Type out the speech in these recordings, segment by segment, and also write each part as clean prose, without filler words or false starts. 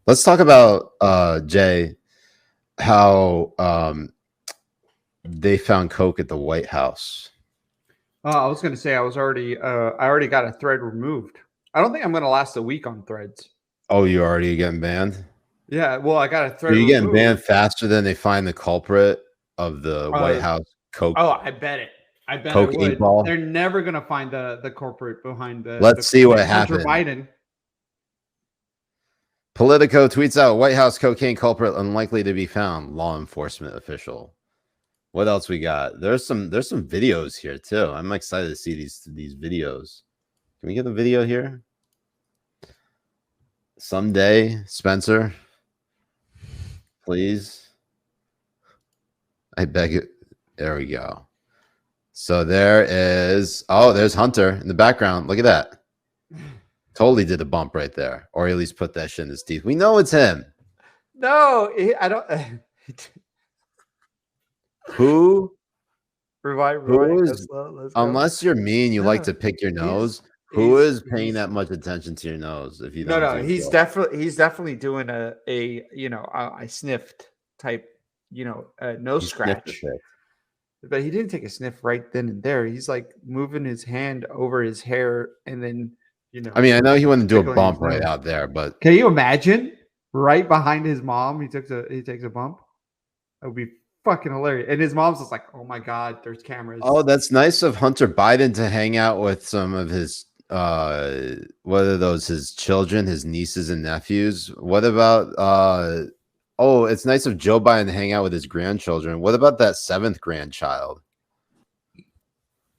Let's talk about Jay, how they found coke at the White House. I was going to say I already got a thread removed. I don't think I'm going to last a week on threads. Oh, you're already getting banned? Yeah, well, I got a So thread you're getting banned removed. faster than they find the culprit of the White Uh, House coke oh, I bet it. I bet I coke eight would. ball. They're never going to find the corporate behind the Let's see what cocaine. Hunter happened. Biden. Politico tweets out White House cocaine culprit unlikely to be found. Law enforcement official. What else we got? There's some videos here too. I'm excited to see these videos. Can we get the video here? Someday, Spencer. Please. I beg it. There we go. So there is there's Hunter in the background. Look at that. Totally did a bump right there. Or at least put that shit in his teeth. We know it's him. No, I don't. Who Rewind. is, Let's go. unless you're mean, you like No, to pick your nose, who he's is paying that much attention to your nose if you don't no. do He's it? definitely doing a I sniffed type nose He sniffed the scratch. shit. But he didn't take a sniff right then and there. He's like moving his hand over his hair and then, I mean, I know he wouldn't do a tickling his bump right nose. out there, but Can you imagine right behind his mom? He takes a bump. That would be fucking hilarious. And his mom's just like, oh my God, there's cameras. oh, that's nice of Hunter Biden to hang out with some of his what are those, his children, his nieces and nephews. What about oh, it's nice of Joe Biden to hang out with his grandchildren. What about that 7th grandchild?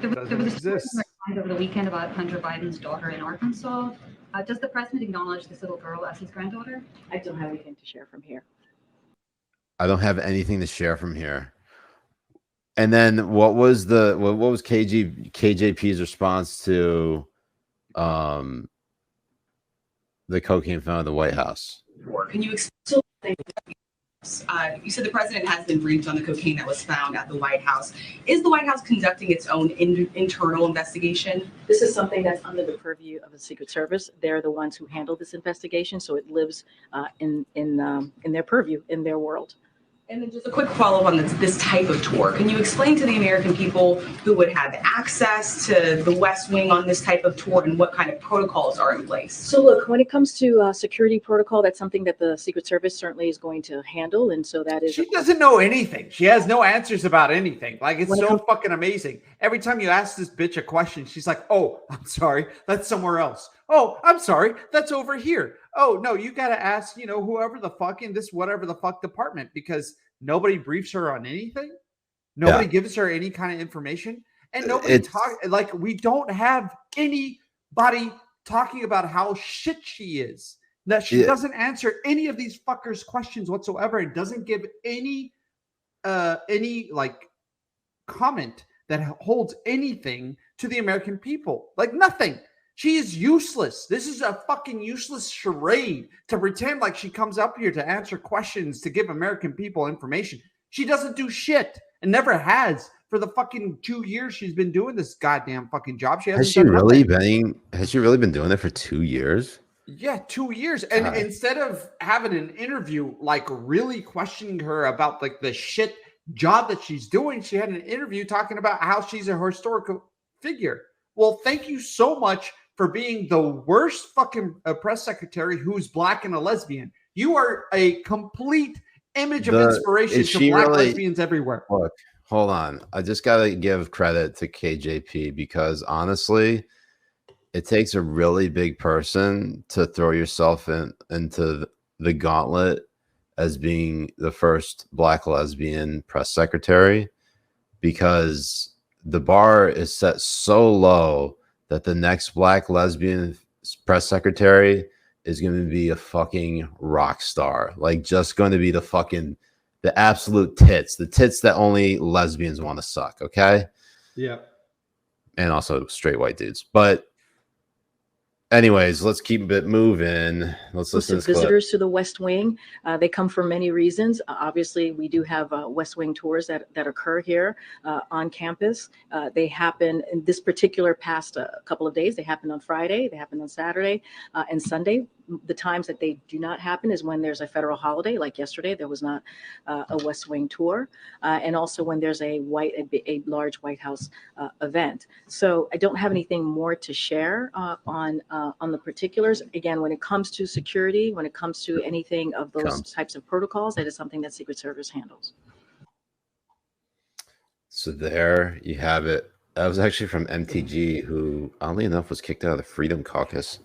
There was a story over the weekend about Hunter Biden's daughter in Arkansas. Does the president acknowledge this little girl as his granddaughter? I don't have anything to share from here. I don't have anything to share from here. And then what was KJP's response to the cocaine found at the White House? Can you explain? You said the president has been briefed on the cocaine that was found at the White House. Is the White House conducting its own internal investigation? This is something that's under the purview of the Secret Service. They're the ones who handle this investigation, so it lives in their purview, in their world. And then just a quick follow-up on this type of tour. Can you explain to the American people who would have access to the West Wing on this type of tour and what kind of protocols are in place? So look, when it comes to security protocol, that's something that the Secret Service certainly is going to handle. And so that is... She doesn't know anything. She has no answers about anything. Like, it's so fucking amazing. Every time you ask this bitch a question, she's like, oh, I'm sorry, that's somewhere else. Oh, I'm sorry, that's over here. Oh, no, you got to ask, whoever the fuck in this whatever the fuck department, because nobody briefs her on anything. Nobody gives her any kind of information. And nobody talks. Like, we don't have anybody talking about how shit she is. That she doesn't answer any of these fuckers' questions whatsoever, and doesn't give any like comment that holds anything to the American people. Like, nothing. She is useless. This is a fucking useless charade to pretend like she comes up here to answer questions, to give American people information. She doesn't do shit and never has for the fucking 2 years she's been doing this goddamn fucking job. Has she really been doing it for 2 years? Yeah, 2 years. And instead of having an interview, like really questioning her about like the shit job that she's doing, she had an interview talking about how she's a historical figure. Well, thank you so much for being the worst fucking press secretary who's black and a lesbian. You are a complete image of inspiration to black lesbians everywhere. Look, hold on. I just got to give credit to KJP, because honestly, it takes a really big person to throw yourself into the gauntlet as being the first black lesbian press secretary, because the bar is set so low that the next black lesbian press secretary is going to be a fucking rock star. Like, just going to be the absolute tits, the tits that only lesbians want to suck. Okay. Yeah. And also straight white dudes. But anyways, let's keep it moving. Let's listen to this visitors to the West Wing. They come for many reasons. Obviously, we do have West Wing tours that occur here on campus. They happen in this particular past couple of days. They happened on Friday. They happened on Saturday and Sunday. The times that they do not happen is when there's a federal holiday, like yesterday, there was not a West Wing tour, and also when there's a large White House event. So I don't have anything more to share on the particulars. Again, when it comes to security, when it comes to anything of those types of protocols, that is something that Secret Service handles. So there you have it. That was actually from MTG, who, oddly enough, was kicked out of the Freedom Caucus.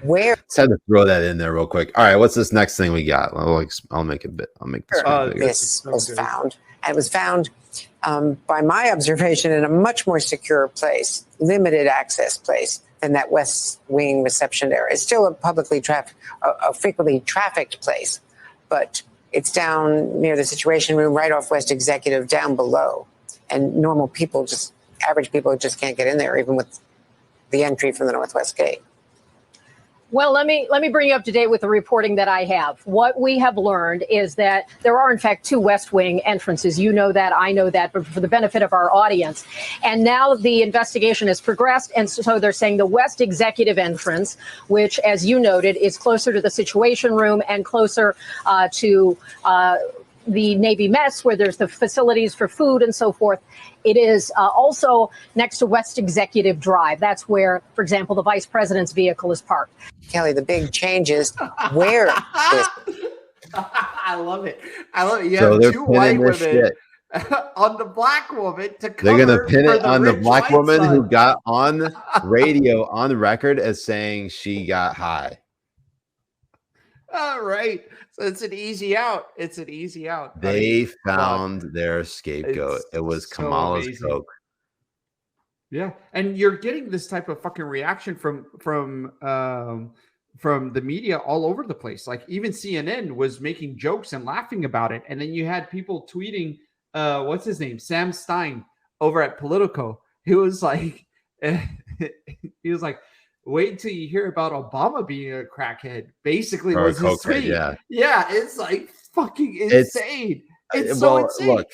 Where? Just had to throw that in there real quick. All right, what's this next thing we got? I'll make a bit. I'll make this. This was found. It was found, by my observation, in a much more secure place, limited access place than that West Wing reception area. It's still a frequently trafficked place, but it's down near the Situation Room, right off West Executive, down below. And normal people, average people, just can't get in there, even with the entry from the Northwest Gate. Well, let me bring you up to date with the reporting that I have. What we have learned is that there are, in fact, 2 West Wing entrances. You know that, I know that, but for the benefit of our audience. And now the investigation has progressed, and so they're saying the West Executive entrance, which, as you noted, is closer to the Situation Room and closer to the Navy mess, where there's the facilities for food and so forth. It is also next to West Executive Drive. That's where, for example, the vice president's vehicle is parked. Kelly, the big change is where this. I love it. I love it. You So have 2 white women shit. on the black woman to cover. They're gonna pin for it on the rich black white woman son. who got on radio on record as saying she got high. All right. So it's an easy out. It's an easy out. They found their scapegoat. It was so Kamala's amazing. coke. Yeah, and you're getting this type of fucking reaction from the media all over the place. Like even CNN was making jokes and laughing about it, and then you had people tweeting, what's his name, Sam Stein over at Politico. He was like, wait until you hear about Obama being a crackhead. Basically, Or a was his cokehead, tweet. yeah. It's like fucking insane. It's so insane. Look,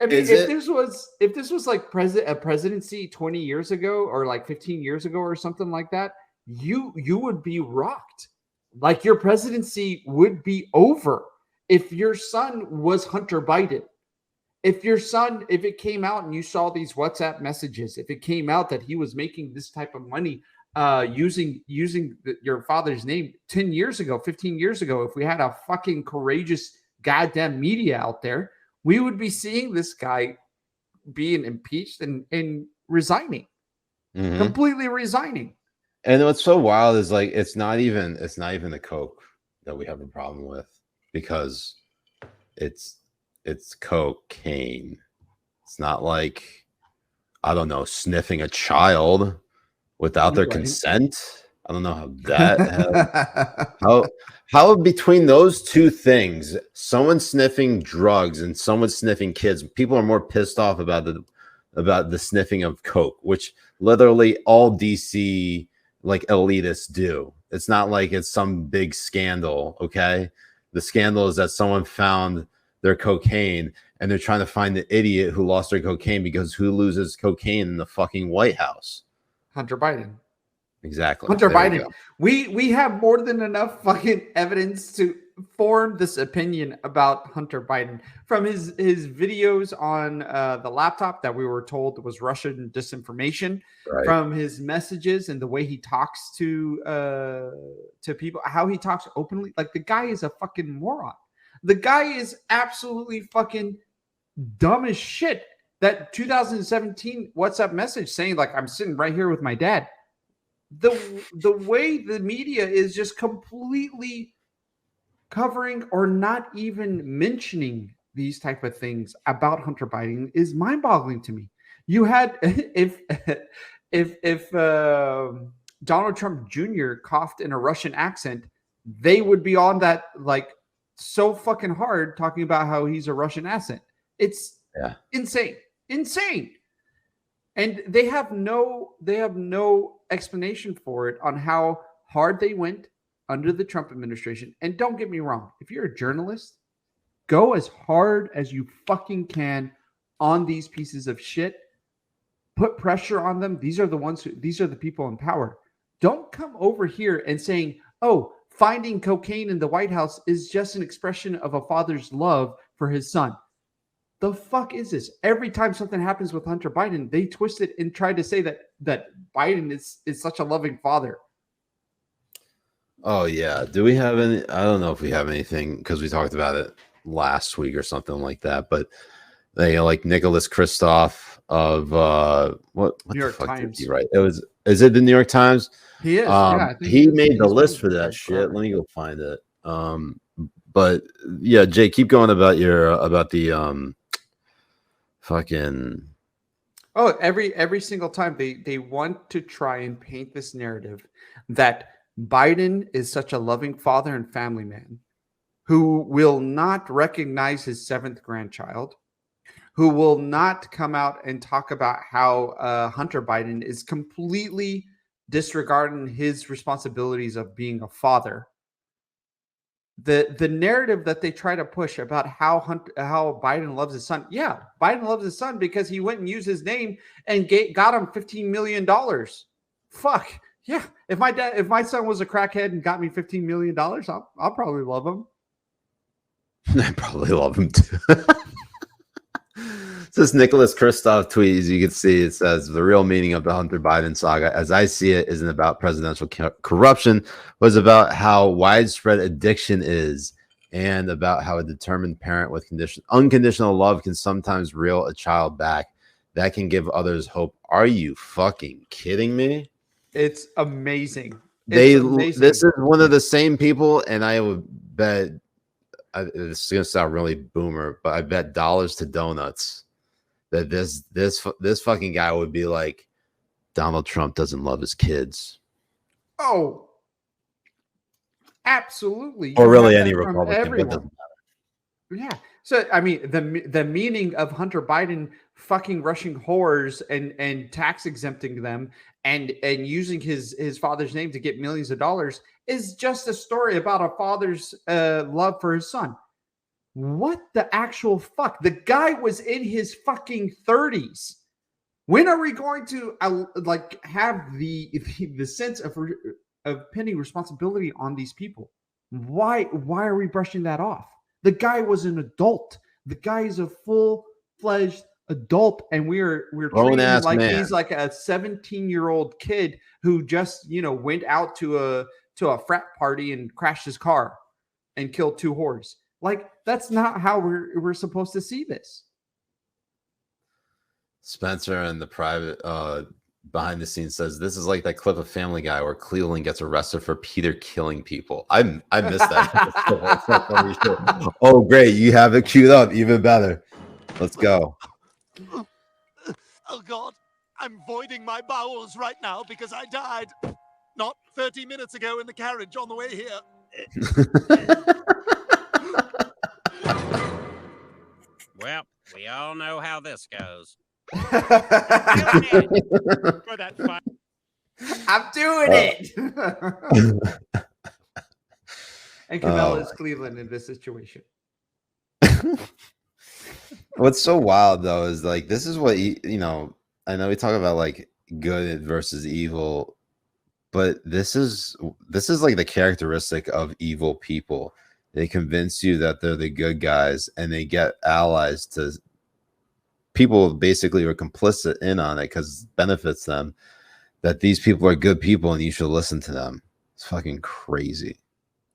I mean, is if this was like a presidency 20 years ago or like 15 years ago or something like that, you would be rocked. Like your presidency would be over if your son was Hunter Biden. If it came out and you saw these WhatsApp messages, if it came out that he was making this type of money using your father's name 10 years ago, 15 years ago, if we had a fucking courageous goddamn media out there, we would be seeing this guy being impeached and resigning, completely resigning. And what's so wild is like it's not even the coke that we have a problem with, because it's cocaine. It's not like, I don't know, sniffing a child without their consent. I don't know how that how between those two things, someone sniffing drugs and someone sniffing kids, people are more pissed off about the sniffing of coke, which literally all DC like elitists do. It's not like it's some big scandal. Okay, the scandal is that someone found their cocaine and they're trying to find the idiot who lost their cocaine, because who loses cocaine in the fucking White House? Hunter Biden. Exactly. Hunter Biden. We have more than enough fucking evidence to form this opinion about Hunter Biden from his videos on the laptop that we were told was Russian disinformation, right, from his messages and the way he talks to people, how he talks openly. Like the guy is a fucking moron. The guy is absolutely fucking dumb as shit. That 2017 WhatsApp message saying like, I'm sitting right here with my dad. The way the media is just completely covering or not even mentioning these type of things about Hunter Biden is mind-boggling to me. You had if Donald Trump Jr. coughed in a Russian accent, they would be on that like so fucking hard talking about how he's a Russian accent. It's insane. And they have no explanation for it on how hard they went under the Trump administration. And don't get me wrong, if you're a journalist, go as hard as you fucking can on these pieces of shit. Put pressure on them. These are the people in power. Don't come over here and saying, oh, finding cocaine in the White House is just an expression of a father's love for his son. The fuck is this? Every time something happens with Hunter Biden, they twist it and try to say that Biden is such a loving father. Oh yeah. Do we have any? I don't know if we have anything because we talked about it last week or something like that. But they like Nicholas Kristof of what New York the fuck Times. did he write? Is it the New York Times? He is. Yeah, I think he is. made the He's list been- for that shit. Let me go find it. But yeah, Jay, keep going about your about the fucking. Oh, every single time they want to try and paint this narrative that Biden is such a loving father and family man who will not recognize his 7th grandchild, who will not come out and talk about how Hunter Biden is completely disregarding his responsibilities of being a father. The narrative that they try to push about how Biden loves his son. Yeah, Biden loves his son because he went and used his name and got him $15 million. Fuck. Yeah. If my son was a crackhead and got me $15 million, I'll probably love him. I probably love him too. This Nicholas Kristof tweet, as you can see, it says the real meaning of the Hunter Biden saga, as I see it, isn't about presidential corruption, but it's about how widespread addiction is, and about how a determined parent with unconditional love can sometimes reel a child back. That can give others hope. Are you fucking kidding me? It's amazing. This is one of the same people, and I would bet. This is gonna sound really boomer, but I bet dollars to donuts that this fucking guy would be like, Donald Trump doesn't love his kids. Oh, absolutely. Or really any Republican. But doesn't matter. Yeah. So I mean, the meaning of Hunter Biden fucking rushing whores and tax exempting them and using his father's name to get millions of dollars is just a story about a father's love for his son. What the actual fuck? The guy was in his fucking 30s. When are we going to like have the sense of pending responsibility on these people? Why are we brushing that off? The guy was an adult. The guy is a full-fledged adult, and we're treating him like he's like a 17-year-old kid who just went out to a frat party and crashed his car and killed 2 whores. Like, that's not how we're supposed to see this. Spencer in the private behind the scenes says this is like that clip of Family Guy where Cleveland gets arrested for Peter killing people. I missed that. Oh, great. You have it queued up. Even better. Let's go. Oh, God. I'm voiding my bowels right now because I died not 30 minutes ago in the carriage on the way here. Well, we all know how this goes. I'm doing it. And Kamala is Cleveland in this situation. What's so wild though is like this is what I know we talk about like good versus evil, but this is like the characteristic of evil people. They convince you that they're the good guys, and they get allies to people basically are complicit in on it because it benefits them. That these people are good people and you should listen to them. It's fucking crazy.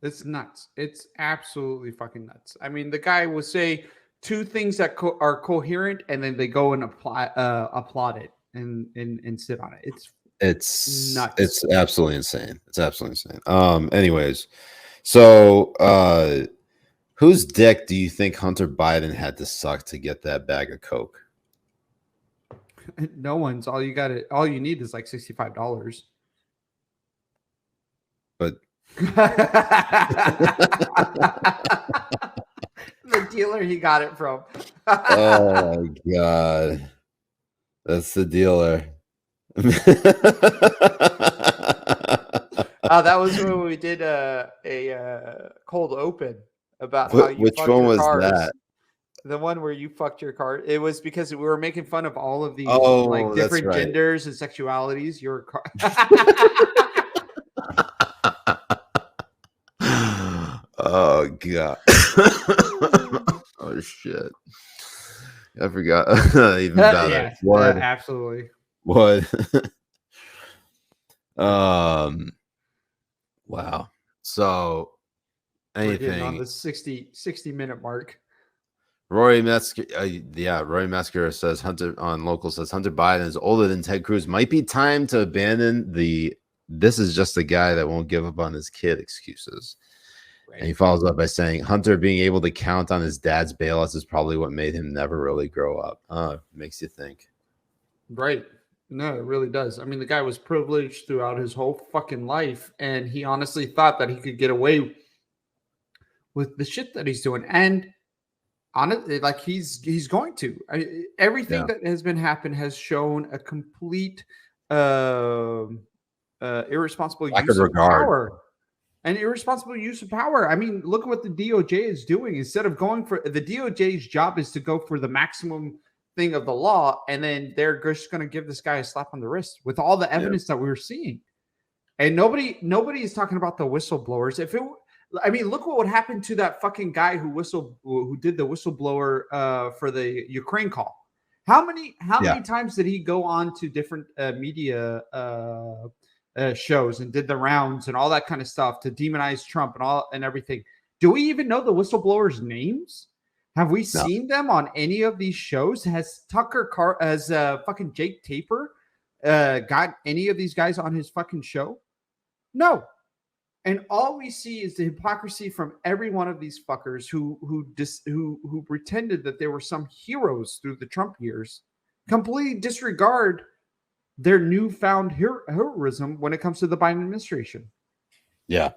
It's nuts. It's absolutely fucking nuts. I mean, the guy will say 2 things that are coherent, and then they go and applaud it and sit on it. It's nuts. It's absolutely insane. It's absolutely insane. Anyways, so whose dick do you think Hunter Biden had to suck to get that bag of coke? No one's. All you need is like $65. But the dealer he got it from. Oh my god, that's the dealer. That was when we did a cold open about how you which fucked one your was cars. that? The one where you fucked your car. It was because we were making fun of all of these Oh, like different that's right. genders and sexualities. Your car. Oh god. Oh shit. I forgot. Even better. Yeah, What? absolutely. What? Wow. So We're getting on anything the 60-minute mark. Rory Metzger says Hunter on local says Hunter Biden is older than Ted Cruz. Might be time to abandon the this is just a guy that won't give up on his kid excuses. Right. And he follows up by saying Hunter being able to count on his dad's bailouts is probably what made him never really grow up. Makes you think. Right. No, it really does. I mean, the guy was privileged throughout his whole fucking life, and he honestly thought that he could get away with the shit that he's doing. And honestly, like he's going to. Everything that has been happened has shown a complete irresponsible use of power. An irresponsible use of power. I mean, look at what the DOJ is doing. Instead of going for the DOJ's job is to go for the maximum thing of the law, and then they're just going to give this guy a slap on the wrist with all the evidence that we were seeing. And nobody is talking about the whistleblowers. I mean, look what would happen to that fucking guy who did the whistleblower for the Ukraine call. How many times did he go on to different media shows and did the rounds and all that kind of stuff to demonize Trump and everything? Do we even know the whistleblowers' names? Have we seen them on any of these shows? Has fucking Jake Tapper got any of these guys on his fucking show? No. And all we see is the hypocrisy from every one of these fuckers who pretended that they were some heroes through the Trump years, completely disregard their newfound heroism when it comes to the Biden administration. Yeah.